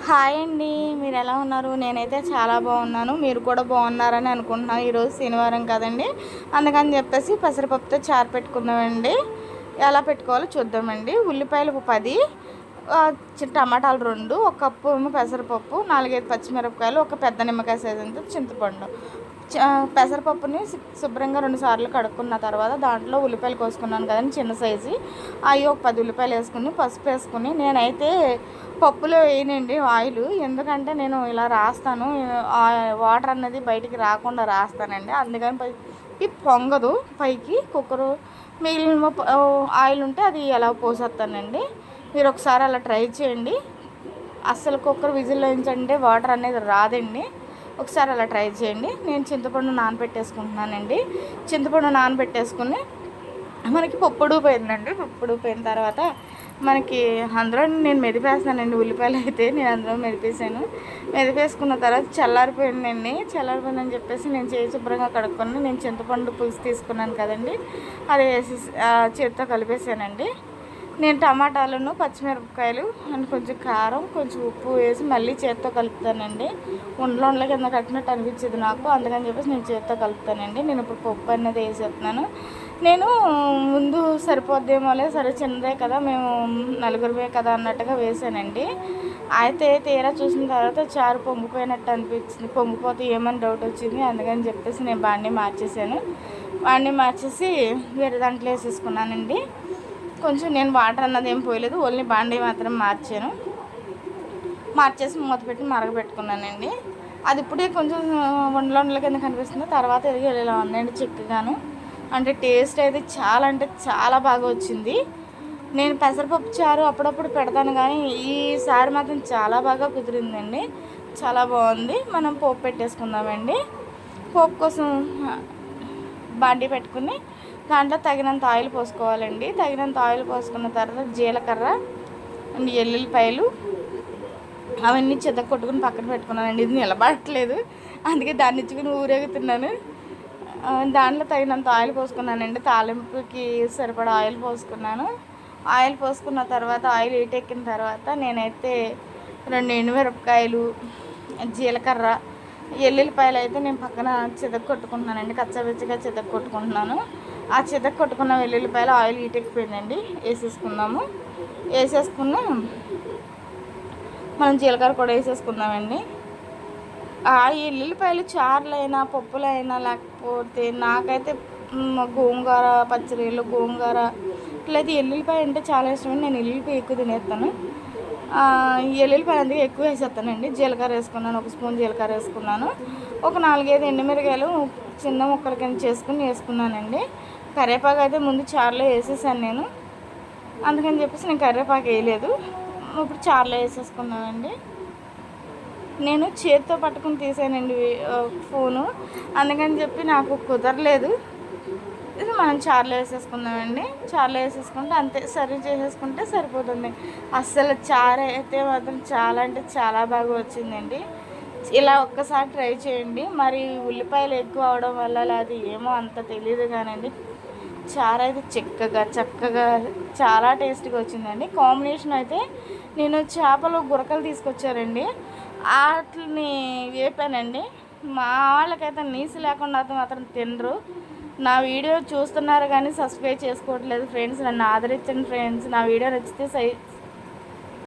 Hi అండి. మీరు ఎలా ఉన్నారు? నేనైతే చాలా బాగున్నాను. మీరు కూడా బాగున్నారని అనుకుంటున్నాను. ఈరోజు శనివారం కదండి, అందుకని చెప్పేసి పెసరపప్పుతో చారు పెట్టుకుందామండి. ఎలా పెట్టుకోవాలో చూద్దామండి. ఉల్లిపాయలు 10, టమాటాలు 2, ఒక కప్పు ఏమో పెసరపప్పు, 4-5 పచ్చిమిరపకాయలు, ఒక పెద్ద నిమ్మకాయ సైజ్ అంతా చింతపండు. పెసరపప్పుని శుభ్రంగా 2 సార్లు కడుక్కున్న తర్వాత దాంట్లో ఉల్లిపాయలు కోసుకున్నాను కదండి చిన్న సైజు, అవి ఒక 10 ఉల్లిపాయలు వేసుకుని పసుపు వేసుకుని, నేనైతే పప్పులో వేయనండి ఆయిల్, ఎందుకంటే నేను ఇలా రాస్తాను, వాటర్ అన్నది బయటికి రాకుండా రాస్తానండి. అందుకని పైకి పొంగదు, పైకి కుక్కరు మిగిలిన ఆయిల్ ఉంటే అది ఎలా పోసేస్తానండి. మీరు ఒకసారి అలా ట్రై చేయండి. అస్సలు కుక్కర్ విజిల్ వేయించండి వాటర్ అనేది రాదండి. ఒకసారి అలా ట్రై చేయండి. నేను చింతపండు నానబెట్టేసుకుంటున్నానండి. చింతపండు నానబెట్టేసుకుని మనకి పప్పు ఉడిపోయిందండి. పప్పు ఉడిపోయిన తర్వాత మనకి అందులో నేను మెదిపేస్తానండి. ఉల్లిపాయలు అయితే నేను అందులో మెదిపేసుకున్న తర్వాత చల్లారిపోయిందని చెప్పేసి నేను శుభ్రంగా కడుక్కొని నేను చింతపండు పులుసు తీసుకున్నాను కదండి, అది వేసి చేతితో కలిపేసానండి. నేను టమాటాలను, పచ్చిమిరపకాయలు అండ్ కొంచెం కారం, కొంచెం ఉప్పు వేసి మళ్ళీ చేతితో కలుపుతానండి. ఉండల కింద కట్టినట్టు అనిపించేది నాకు, అందుకని చెప్పేసి నేను చేతితో కలుపుతానండి. నేను ఇప్పుడు పప్పు అనేది వేసేస్తున్నాను. నేను ముందు సరిపోద్దేమోలే, సరే చిన్నదే కదా, మేము నలుగురివే కదా అన్నట్టుగా వేసానండి. అయితే తీరా చూసిన తర్వాత చారు పొంగిపోయినట్టు అనిపించింది. పొంగిపోతే ఏమని డౌట్ వచ్చింది, అందుకని చెప్పేసి నేను బాండీ మార్చేసి వేరే దాంట్లో వేసేసుకున్నానండి. కొంచెం నేను వాటర్ అన్నది ఏం పోయలేదు, ఓన్లీ బాండీ మాత్రం మార్చేసి మూత పెట్టి మరగబెట్టుకున్నానండి. అది ఇప్పుడే కొంచెం వండల కింద కనిపిస్తుంది, తర్వాత ఎదిగి ఇలా ఉందండి చిక్కగాను. అంటే టేస్ట్ అయితే చాలా అంటే చాలా బాగా వచ్చింది. నేను పెసరపప్పు చారు అప్పుడప్పుడు పెడతాను, కానీ ఈసారి మాత్రం చాలా బాగా కుదిరిందండి, చాలా బాగుంది. మనం పోపు పెట్టేసుకుందామండి. పోపు కోసం బాండీ పెట్టుకుని దాంట్లో తగినంత ఆయిల్ పోసుకోవాలండి. తగినంత ఆయిల్ పోసుకున్న తర్వాత జీలకర్ర అండ్ ఎల్లుల్లిపాయలు అవన్నీ కొట్టుకుని పక్కన పెట్టుకున్నానండి. ఇది నిలబడట్లేదు, అందుకే దాన్ని ఇచ్చుకుని ఊరేగుతున్నాను. దాంట్లో తగినంత ఆయిల్ పోసుకున్నానండి. తాలింపుకి సరిపడా ఆయిల్ పోసుకున్నాను. ఆయిల్ పోసుకున్న తర్వాత ఆయిల్ ఎక్కిన తర్వాత నేనైతే 2 ఎండుమిరపకాయలు, జీలకర్ర, ఎల్లుల్లిపాయలు అయితే నేను పక్కన కొట్టుకుంటున్నానండి. కచ్చాపిచ్చిగా కొట్టుకుంటున్నాను. ఆ కొట్టుకున్న వెల్లుల్లిపాయలు ఆయిల్ ఎక్కిపోయిందండి. వేసేసుకుని మనం జీలకర్ర కూడా వేసేసుకుందామండి. ఆ ఎల్లుల్లిపాయలు చారులైనా పప్పులైనా లేకపోతే నాకైతే గోంగూర పచ్చడిలో గోంగూర ఇట్లయితే ఎల్లుల్లిపాయ అంటే చాలా ఇష్టమండి. నేను ఎల్లుల్లిపాయ ఎక్కువ తినేస్తాను. ఎల్లుల్లిపాయలు అందుకే ఎక్కువ వేసేస్తానండి. జీలకర్ర వేసుకున్నాను, 1 స్పూన్ జీలకర్ర వేసుకున్నాను. ఒక 4-5 ఎండుమిరకాయలు చిన్న ముక్కల కింద వేసుకున్నానండి. కరివేపాకు అయితే ముందు చారులో వేసేసాను నేను, అందుకని చెప్పేసి నేను కరివేపాకు వేయలేదు. ఇప్పుడు చారులో వేసేసుకున్నానండి. నేను చేతితో పట్టుకుని తీసానండి ఫోను, అందుకని చెప్పి నాకు కుదరలేదు. ఇది మనం చారులో వేసేసుకుందామండి. చారులో వేసేసుకుంటే అంతే, సర్వ్ చేసేసుకుంటే సరిపోతుంది. అస్సలు చారు అయితే మాత్రం చాలా అంటే చాలా బాగా వచ్చిందండి. ఇలా ఒక్కసారి ట్రై చేయండి. మరి ఉల్లిపాయలు ఎక్కువ అవడం వల్ల అది ఏమో అంత తెలియదు కానండి, చారు అయితే చక్కగా చాలా టేస్టీగా వచ్చిందండి. కాంబినేషన్ అయితే నేను చేపలు గురకలు తీసుకొచ్చారండి, వాటిని వేపానండి. మా వాళ్ళకైతే నీసు లేకుండా అయితే మాత్రం తినరు. నా వీడియో చూస్తున్నారు కానీ సబ్స్క్రైబ్ చేసుకోవట్లేదు ఫ్రెండ్స్. నన్ను ఆదరించండి ఫ్రెండ్స్. నా వీడియో నచ్చితే